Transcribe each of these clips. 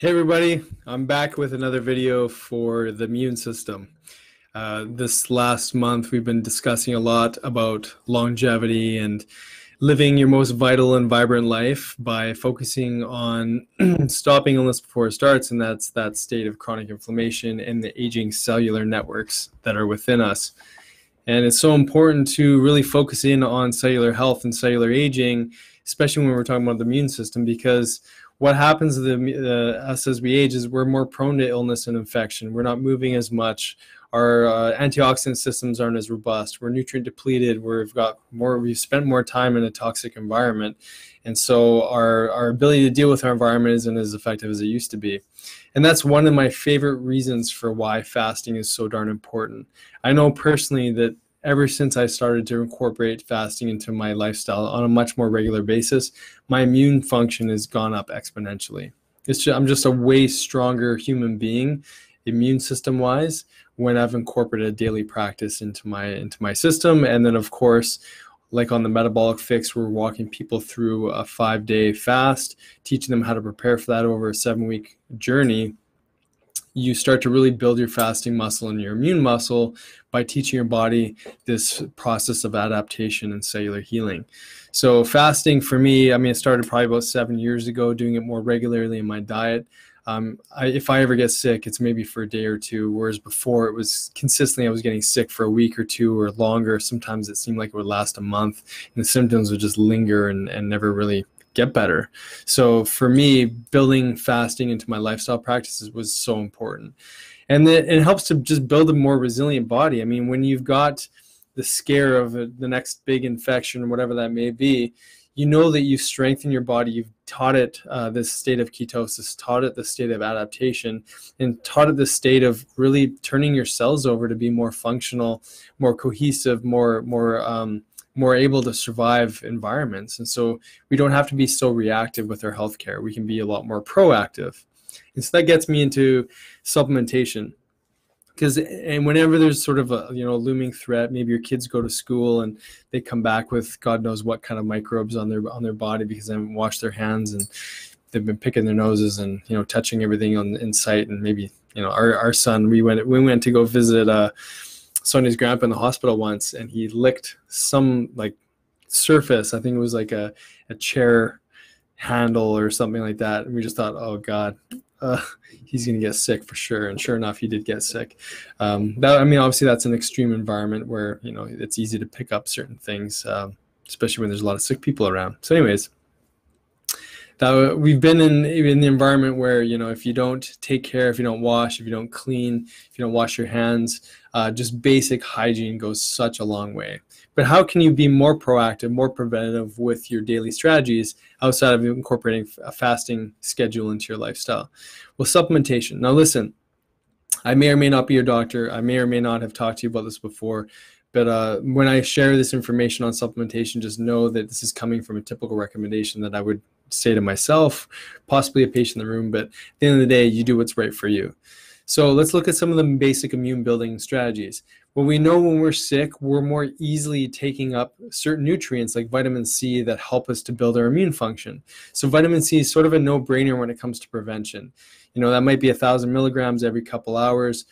Hey everybody, I'm back with another video for the immune system. This last month we've been discussing a lot about longevity and living your most vital and vibrant life by focusing on stopping illness before it starts, and that's that state of chronic inflammation and the aging cellular networks that are within us. And it's so important to really focus in on cellular health and cellular aging, especially when we're talking about the immune system, because what happens to us as we age is we're more prone to illness and infection. We're not moving as much. Our antioxidant systems aren't as robust. We're nutrient depleted. We've spent more time in a toxic environment. And so our ability to deal with our environment isn't as effective as it used to be. And that's one of my favorite reasons for why fasting is so darn important. I know personally that ever since I started to incorporate fasting into my lifestyle on a much more regular basis, my immune function has gone up exponentially. I'm just a way stronger human being, immune system wise, when I've incorporated a daily practice into my system. And then of course, like on the Metabolic Fix, we're walking people through a 5-day fast, teaching them how to prepare for that over a 7-week journey. You start to really build your fasting muscle and your immune muscle by teaching your body this process of adaptation and cellular healing. So fasting for me, it started probably about 7 years ago, doing it more regularly in my diet. If I ever get sick, it's maybe for a day or two, whereas before it was consistently, I was getting sick for a week or two or longer. Sometimes it seemed like it would last a month, and the symptoms would just linger and never really get better. So for me, building fasting into my lifestyle practices was so important. And it helps to just build a more resilient body. When you've got the scare of the next big infection, whatever that may be, you know that you've strengthened your body. You've taught it this state of ketosis, taught it the state of adaptation, and taught it the state of really turning your cells over to be more functional, more cohesive, more able to survive environments. And so we don't have to be so reactive with our healthcare. We can be a lot more proactive. And so that gets me into supplementation. And whenever there's sort of a looming threat, maybe your kids go to school and they come back with God knows what kind of microbes on their body because they haven't washed their hands and they've been picking their noses and touching everything in sight. And maybe our son, we went to go visit Sonia's grandpa in the hospital once, and he licked some surface. I think it was like a chair handle or something like that. And we just thought, oh God, he's going to get sick for sure. And sure enough, he did get sick. Obviously that's an extreme environment where, it's easy to pick up certain things, especially when there's a lot of sick people around. So anyways, we've been in the environment where, if you don't take care, if you don't wash, if you don't clean, if you don't wash your hands, just basic hygiene goes such a long way. But how can you be more proactive, more preventative with your daily strategies outside of incorporating a fasting schedule into your lifestyle? Well, supplementation. Now listen, I may or may not be your doctor. I may or may not have talked to you about this before. But when I share this information on supplementation, just know that this is coming from a typical recommendation that I would say to myself, possibly a patient in the room, but at the end of the day, you do what's right for you. So let's look at some of the basic immune building strategies. Well, we know when we're sick, we're more easily taking up certain nutrients like vitamin C that help us to build our immune function. So vitamin C is sort of a no-brainer when it comes to prevention. That might be 1,000 milligrams every couple hours.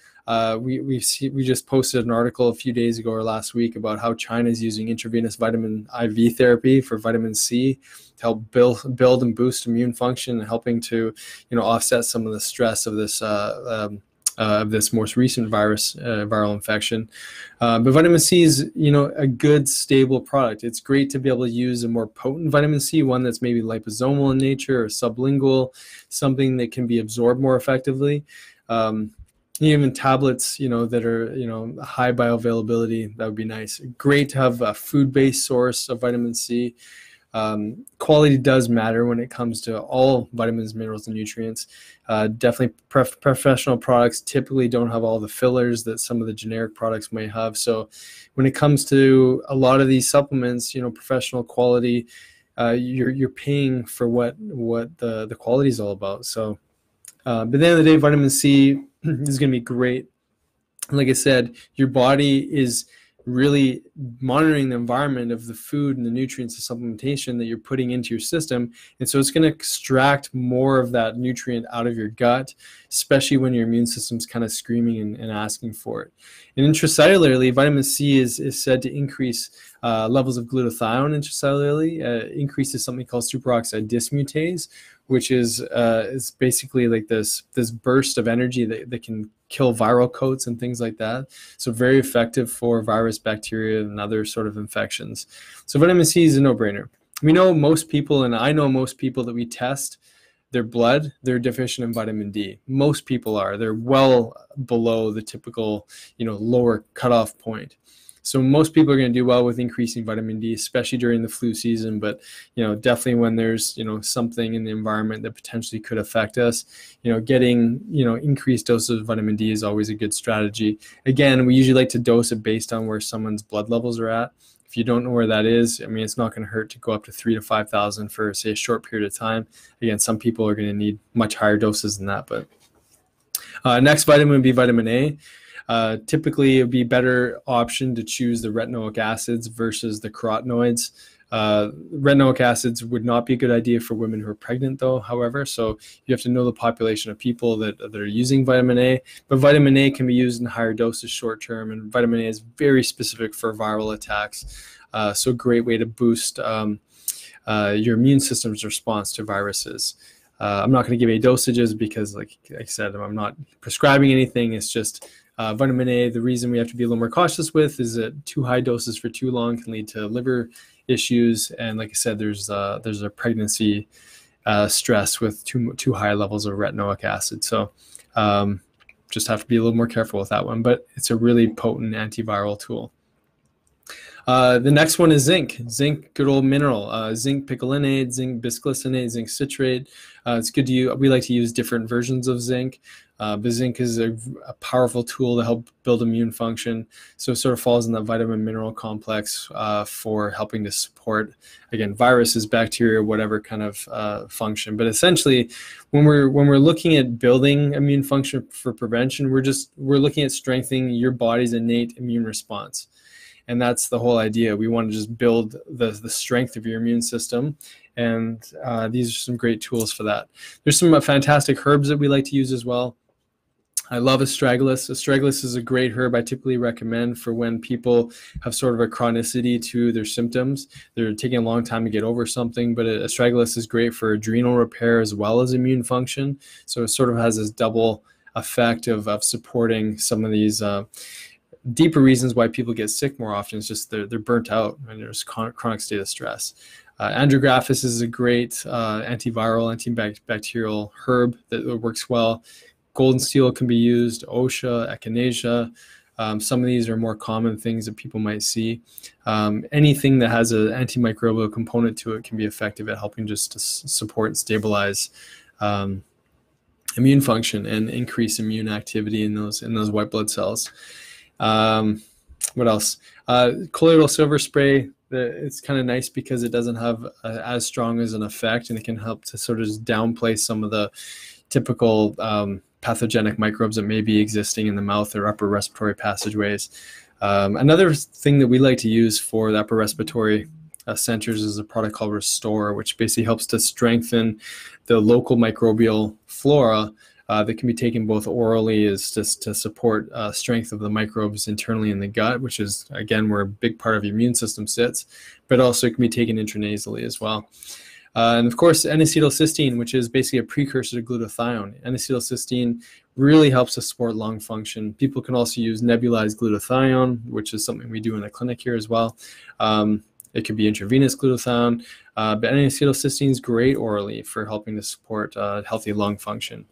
We just posted an article a few days ago or last week about how China is using intravenous vitamin IV therapy for vitamin C to help build and boost immune function and helping to offset some of the stress of this most recent viral infection. But vitamin C is a good stable product. It's great to be able to use a more potent vitamin C, one that's maybe liposomal in nature or sublingual, something that can be absorbed more effectively. Even tablets, that are, high bioavailability, that would be nice. Great to have a food-based source of vitamin C. Quality does matter when it comes to all vitamins, minerals, and nutrients. Definitely professional products typically don't have all the fillers that some of the generic products may have. So when it comes to a lot of these supplements, professional quality, you're paying for what the quality is all about. So but at the end of the day, vitamin C is going to be great. Like I said, your body is really monitoring the environment of the food and the nutrients and supplementation that you're putting into your system. And so it's going to extract more of that nutrient out of your gut, especially when your immune system's kind of screaming and asking for it. And intracellularly, vitamin C is said to increase levels of glutathione intracellularly, increases something called superoxide dismutase, which is basically like this burst of energy that can kill viral coats and things like that. So very effective for virus, bacteria, and other sort of infections. So vitamin C is a no-brainer. We know most people, and I know most people that we test their blood, they're deficient in vitamin D. Most people are. They're well below the typical, lower cutoff point. So most people are going to do well with increasing vitamin D, especially during the flu season. But, definitely when there's, something in the environment that potentially could affect us, getting, increased doses of vitamin D is always a good strategy. Again, we usually like to dose it based on where someone's blood levels are at. If you don't know where that is, it's not going to hurt to go up to 3,000 to 5,000 for, say, a short period of time. Again, some people are going to need much higher doses than that. But next vitamin would be vitamin A. Typically, it would be a better option to choose the retinoic acids versus the carotenoids. Retinoic acids would not be a good idea for women who are pregnant, though, however. So you have to know the population of people that are using vitamin A. But vitamin A can be used in higher doses short term, and vitamin A is very specific for viral attacks. So a great way to boost your immune system's response to viruses. I'm not going to give any dosages because, like I said, I'm not prescribing anything. It's just vitamin A. The reason we have to be a little more cautious with is that too high doses for too long can lead to liver issues. And like I said, there's a pregnancy stress with too high levels of retinoic acid. So just have to be a little more careful with that one. But it's a really potent antiviral tool. The next one is zinc. Zinc, good old mineral. Zinc picolinate, zinc bisglycinate, zinc citrate. It's good to use. We like to use different versions of zinc. But zinc is a powerful tool to help build immune function. So it sort of falls in that vitamin mineral complex for helping to support, again, viruses, bacteria, whatever kind of function. But essentially, when we're looking at building immune function for prevention, we're looking at strengthening your body's innate immune response. And that's the whole idea. We want to just build the strength of your immune system. And these are some great tools for that. There's some fantastic herbs that we like to use as well. I love astragalus. Astragalus is a great herb I typically recommend for when people have sort of a chronicity to their symptoms. They're taking a long time to get over something, but astragalus is great for adrenal repair as well as immune function. So it sort of has this double effect of supporting some of these deeper reasons why people get sick more often. Is just they're burnt out and there's chronic state of stress. Andrographis is a great antiviral, antibacterial herb that works well. Golden seal can be used, osha, echinacea. Some of these are more common things that people might see. Anything that has an antimicrobial component to it can be effective at helping just to support and stabilize immune function and increase immune activity in those white blood cells. What else? Colloidal silver spray. It's kind of nice because it doesn't have as strong as an effect, and it can help to sort of just downplay some of the typical pathogenic microbes that may be existing in the mouth or upper respiratory passageways. Another thing that we like to use for the upper respiratory centers is a product called Restore, which basically helps to strengthen the local microbial flora that can be taken both orally as just to support strength of the microbes internally in the gut, which is, again, where a big part of your immune system sits, but also it can be taken intranasally as well. And of course, N-acetylcysteine, which is basically a precursor to glutathione. N-acetylcysteine really helps to support lung function. People can also use nebulized glutathione, which is something we do in the clinic here as well. It could be intravenous glutathione, but N-acetylcysteine is great orally for helping to support healthy lung function.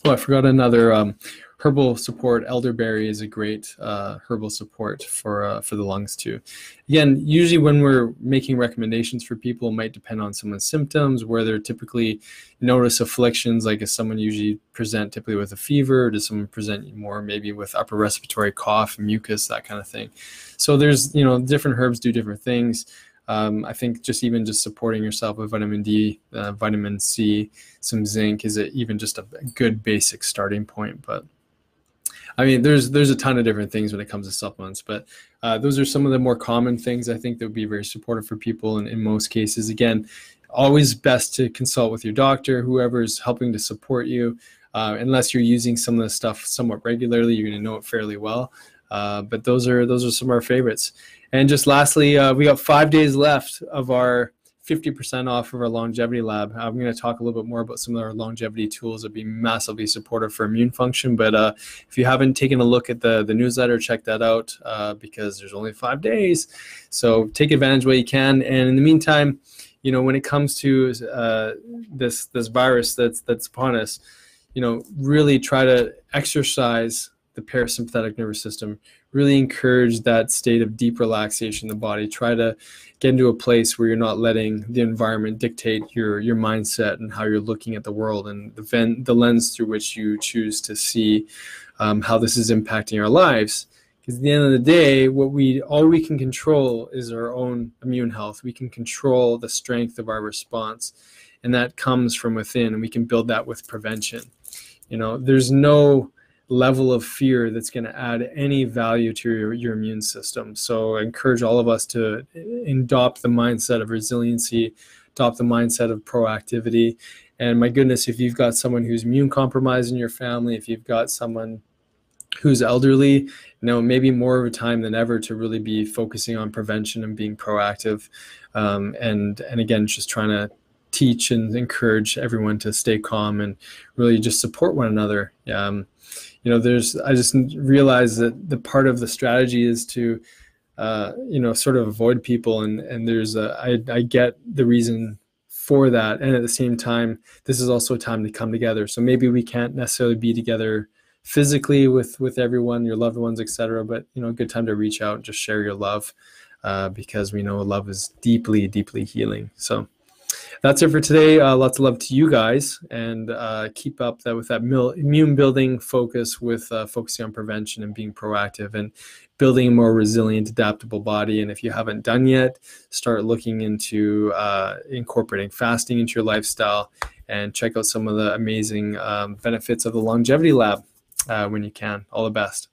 Oh, I forgot another herbal support. Elderberry is a great herbal support for the lungs too. Again, usually when we're making recommendations for people, it might depend on someone's symptoms, where they're typically notice afflictions, like if someone usually present typically with a fever, or does someone present more maybe with upper respiratory cough, mucus, that kind of thing. So there's, different herbs do different things. I think just supporting yourself with vitamin D, vitamin C, some zinc is even just a good basic starting point. But I mean, there's a ton of different things when it comes to supplements, but those are some of the more common things I think that would be very supportive for people in most cases. Again, always best to consult with your doctor, whoever's helping to support you. Unless you're using some of the stuff somewhat regularly, you're going to know it fairly well. But those are some of our favorites. And just lastly, we got 5 days left of our 50% off of our longevity lab. I'm going to talk a little bit more about some of our longevity tools that be massively supportive for immune function. But if you haven't taken a look at the newsletter, check that out because there's only 5 days. So take advantage while you can. And in the meantime, you know, when it comes to this virus that's upon us, you know, really try to exercise the parasympathetic nervous system, really encourage that state of deep relaxation in the body. Try to get into a place where you're not letting the environment dictate your mindset and how you're looking at the world and the lens through which you choose to see how this is impacting our lives. Because at the end of the day, all we can control is our own immune health. We can control the strength of our response, and that comes from within, and we can build that with prevention. You know, there's no level of fear that's going to add any value to your immune system. So I encourage all of us to adopt the mindset of resiliency, adopt the mindset of proactivity. And my goodness, if you've got someone who's immune compromised in your family, if you've got someone who's elderly, you know, maybe more of a time than ever to really be focusing on prevention and being proactive. And again, just trying to teach and encourage everyone to stay calm and really just support one another. You know, I just realized that the part of the strategy is to, you know, sort of avoid people. And I get the reason for that. And at the same time, this is also a time to come together. So maybe we can't necessarily be together physically with everyone, your loved ones, etc. But, you know, a good time to reach out and just share your love because we know love is deeply, deeply healing. So that's it for today. Lots of love to you guys, and keep up with that immune building focus with focusing on prevention and being proactive and building a more resilient, adaptable body. And if you haven't done yet, start looking into incorporating fasting into your lifestyle and check out some of the amazing benefits of the longevity lab when you can. All the best.